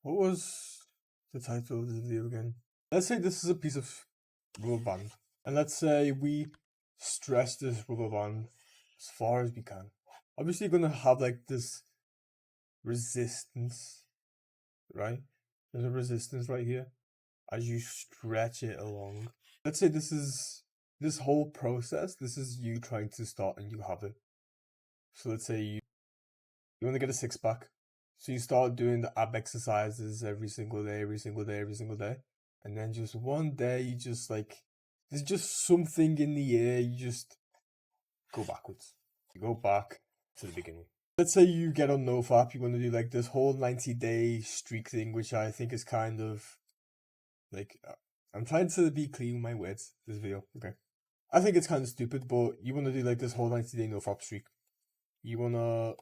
What was the title of this video again? Let's say this is a piece of rubber band, and let's say we stretch this rubber band as far as we can. Obviously, you're gonna have like this resistance, right? There's a resistance right here as you stretch it along. Let's say this whole process, this is you trying to start and you have it. So let's say you want to get a six pack. So you start doing the ab exercises every single day, every single day, every single day. And then just one day you just like, there's just something in the air, you just go backwards. You go back to the beginning. Let's say you get on NoFap, you want to do like this whole 90-day streak thing, which I think is kind of like, I'm trying to be clean with my words this video, okay? I think it's kind of stupid, but you want to do like this whole 90-day NoFap streak. You want to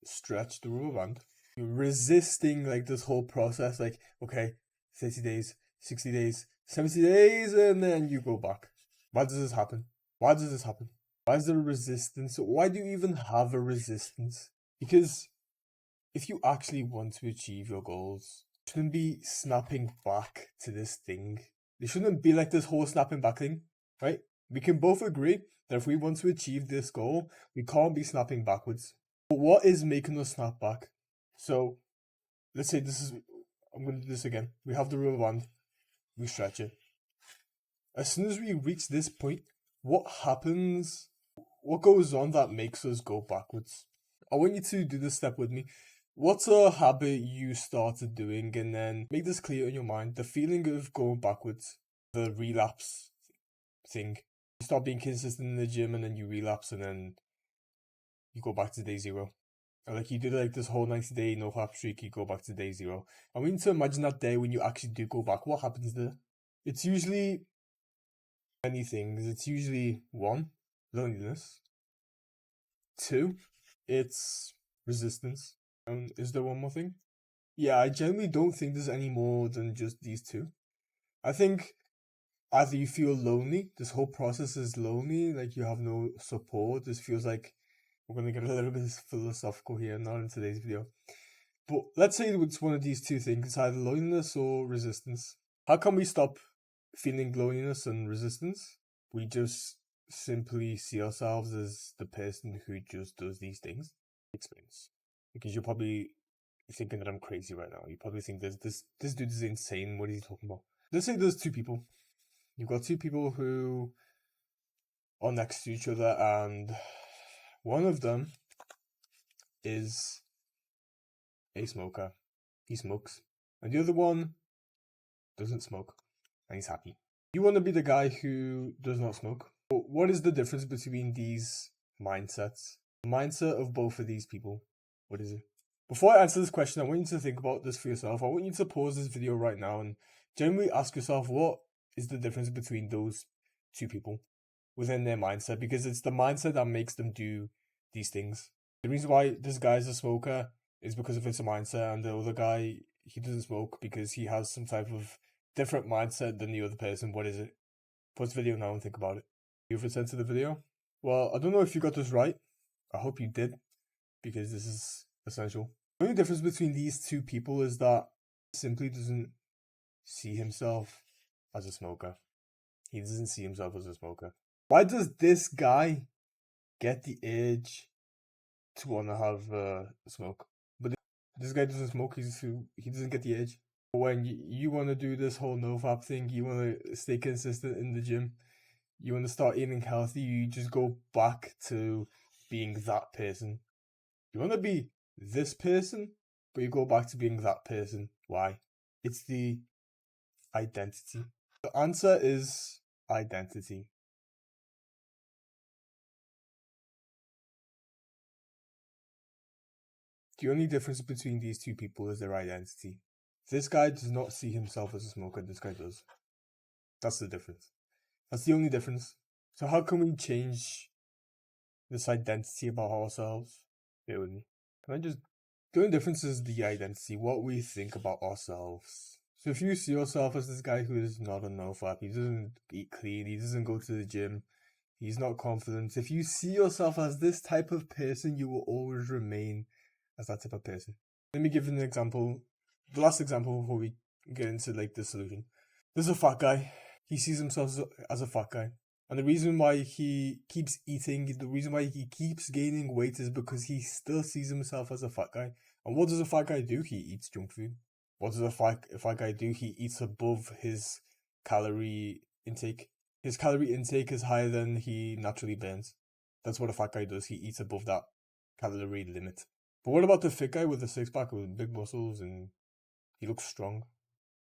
stretch the rubber band. You're resisting like this whole process, like, okay, 30 days, 60 days, 70 days, and then you go back. Why does this happen? Why does this happen? Why is there a resistance? Why do you even have a resistance? Because if you actually want to achieve your goals, you shouldn't be snapping back to this thing. There shouldn't be like this whole snapping back thing, right? We can both agree that if we want to achieve this goal, we can't be snapping backwards. But what is making us snap back? So, let's say I'm going to do this again. We have the rubber band, we stretch it. As soon as we reach this point, what happens? What goes on that makes us go backwards? I want you to do this step with me. What's a habit you started doing, and then make this clear in your mind? The feeling of going backwards, the relapse thing. You start being consistent in the gym, and then you relapse, and then you go back to day zero. Like you did like this whole 90-day NoFap streak, you go back to day zero. I want you to imagine that day when you actually do go back. What happens there? It's usually many things. It's usually 1, loneliness. 2, it's resistance. And is there one more thing? Yeah, I generally don't think there's any more than just these 2. I think either you feel lonely, this whole process is lonely, like you have no support. This feels like we're going to get a little bit philosophical here, not in today's video. But let's say it's one of these 2 things, it's either loneliness or resistance. How can we stop feeling loneliness and resistance? We just simply see ourselves as the person who just does these things. Explains. Because you're probably thinking that I'm crazy right now. You probably think this dude is insane. What is he talking about? Let's say there's 2 people. You've got 2 people who are next to each other, and one of them is a smoker. He smokes. And the other one doesn't smoke. And he's happy. You want to be the guy who does not smoke. But what is the difference between these mindsets? The mindset of both of these people. What is it? Before I answer this question, I want you to think about this for yourself. I want you to pause this video right now and genuinely ask yourself, what is the difference between those 2 people within their mindset? Because it's the mindset that makes them do these things. The reason why this guy is a smoker is because of his mindset, and the other guy, he doesn't smoke because he has some type of different mindset than the other person. What is it? Pause the video now and think about it. You've returned to the video? Well, I don't know if you got this right. I hope you did, because this is essential. The only difference between these 2 people is that he simply doesn't see himself as a smoker. He doesn't see himself as a smoker. Why does this guy get the urge to want to have a smoke? But this guy doesn't smoke, he doesn't get the urge. When you want to do this whole NoFap thing, you want to stay consistent in the gym, you want to start eating healthy, you just go back to being that person. You want to be this person, but you go back to being that person. Why? It's the identity. The answer is identity. The only difference between these 2 people is their identity. This guy does not see himself as a smoker, this guy does. That's the difference. That's the only difference. So how can we change this identity about ourselves? Bear with me. The only difference is the identity, what we think about ourselves. So if you see yourself as this guy who is not a NoFap, he doesn't eat clean, he doesn't go to the gym, he's not confident. If you see yourself as this type of person, you will always remain as that type of person. Let me give you an example the last example before we get into like the solution. There's a fat guy. He sees himself as a fat guy. And the reason why he keeps eating, the reason why he keeps gaining weight is because he still sees himself as a fat guy. And what does a fat guy do? He eats junk food. What does a fat guy do? He eats above his calorie intake. His calorie intake is higher than he naturally burns. That's what a fat guy does. He eats above that calorie limit. But what about the fit guy with the six pack with big muscles and he looks strong?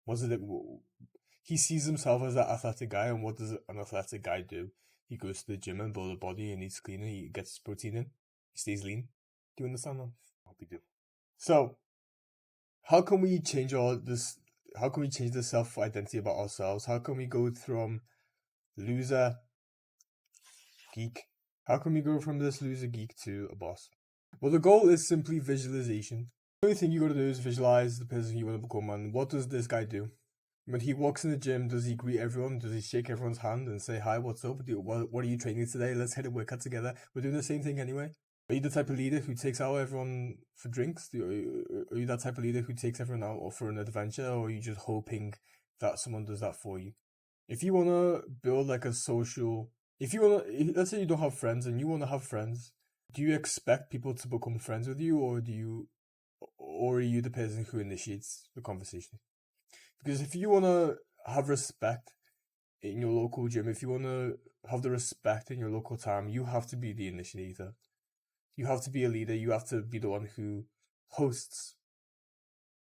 Was it? He sees himself as that athletic guy, and what does an athletic guy do? He goes to the gym and builds a body and eats cleaner. He gets protein in. He stays lean. Do you understand that? I hope you do. So, how can we change all this? How can we change the self identity about ourselves? How can we go from loser geek? How can we go from this loser geek to a boss? Well, the goal is simply visualization. The only thing you gotta do is visualize the person you want to become. And what does this guy do? When he walks in the gym, does he greet everyone? Does he shake everyone's hand and say, hi, what's up? What are you training today? Let's hit a workout together. We're doing the same thing anyway. Are you the type of leader who takes out everyone for drinks? Are you that type of leader who takes everyone out for an adventure? Or are you just hoping that someone does that for you? If you want to build like a social... let's say you don't have friends and you want to have friends. Do you expect people to become friends with you? Or are you the person who initiates the conversation? Because if you want to have respect in your local gym, if you want to have the respect in your local town, you have to be the initiator. You have to be a leader. You have to be the one who hosts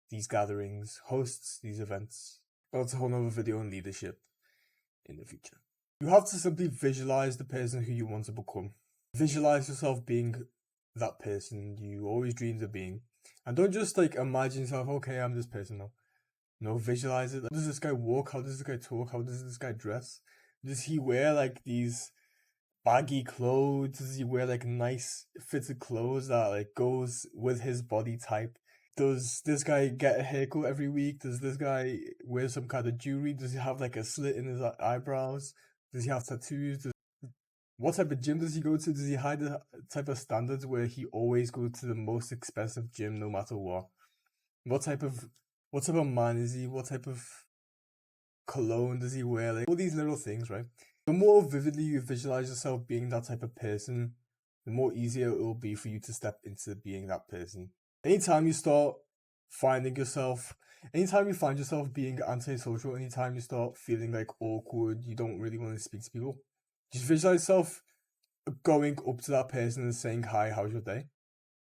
these gatherings, hosts these events. But that's a whole nother video on leadership in the future. You have to simply visualize the person who you want to become. Visualize yourself being that person you always dreamed of being. And don't just like imagine yourself, okay, I'm this person now. No, visualize it. How does this guy walk? How does this guy talk? How does this guy dress? Does he wear like these baggy clothes? Does he wear like nice fitted clothes that like goes with his body type? Does this guy get a haircut every week? Does this guy wear some kind of jewelry? Does he have like a slit in his eyebrows? Does he have tattoos? What type of gym does he go to? Does he hide the type of standards where he always goes to the most expensive gym no matter what? What type of man is he? What type of cologne does he wear? Like all these little things, right? The more vividly you visualize yourself being that type of person, the more easier it will be for you to step into being that person. Anytime you start finding yourself, anytime you find yourself being antisocial, anytime you start feeling like awkward, you don't really want to speak to people, just visualize yourself going up to that person and saying, hi, how's your day?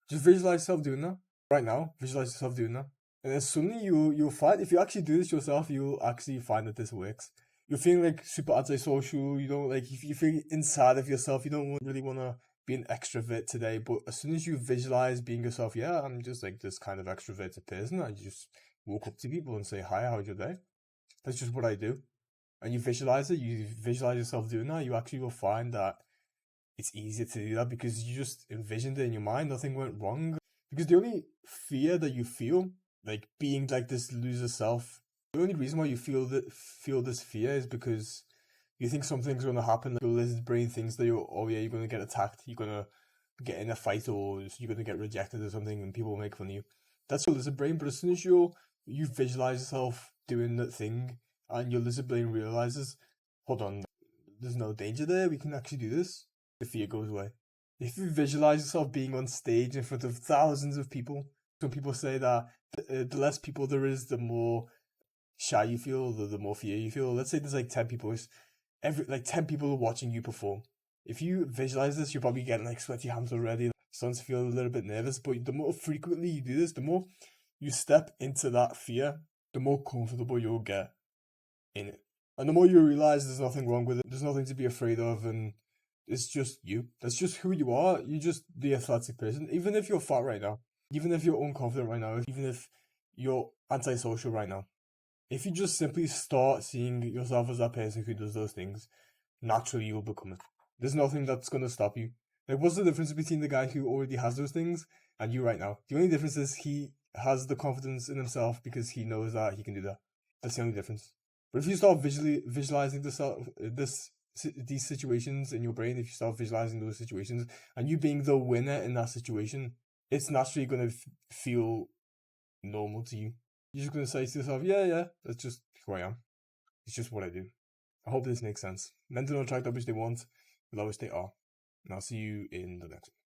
Just visualize yourself doing that right now. Visualize yourself doing that. And then suddenly you'll find, if you actually do this yourself, you'll actually find that this works. You're feeling like super antisocial. You don't like, if you feel inside of yourself, you don't really want to be an extrovert today. But as soon as you visualize being yourself, yeah, I'm just like this kind of extroverted person. I just walk up to people and say, hi, how's your day? That's just what I do. And you visualize it, you visualize yourself doing that, you actually will find that it's easier to do that because you just envisioned it in your mind, nothing went wrong. Because the only fear that you feel, like being like this loser self, the only reason why you feel this fear is because you think something's gonna happen. Like your lizard brain thinks that you're gonna get attacked, you're gonna get in a fight, or you're gonna get rejected or something, and people will make fun of you. That's your lizard brain. But as soon as you visualize yourself doing that thing, and your lizard brain realizes, hold on, there's no danger there, we can actually do this, the fear goes away. If you visualize yourself being on stage in front of thousands of people, some people say that the less people there is, the more shy you feel, the more fear you feel. Let's say there's like 10 people, 10 people are watching you perform. If you visualize this, you're probably getting like sweaty hands already, starting to feel a little bit nervous. But the more frequently you do this, the more you step into that fear, the more comfortable you'll get in it. And the more you realize there's nothing wrong with it, there's nothing to be afraid of, and it's just you. That's just who you are. You're just the athletic person. Even if you're fat right now, even if you're unconfident right now, even if you're antisocial right now, if you just simply start seeing yourself as that person who does those things, naturally you'll become it. There's nothing that's going to stop you. Like, what's the difference between the guy who already has those things and you right now? The only difference is he has the confidence in himself because he knows that he can do that. That's the only difference. But if you start visualizing these situations in your brain, if you start visualizing those situations and you being the winner in that situation, it's naturally going to feel normal to you. You're just going to say to yourself, yeah, that's just who I am. It's just what I do. I hope this makes sense. Men do not attract that which they want, but that which they are. And I'll see you in the next one.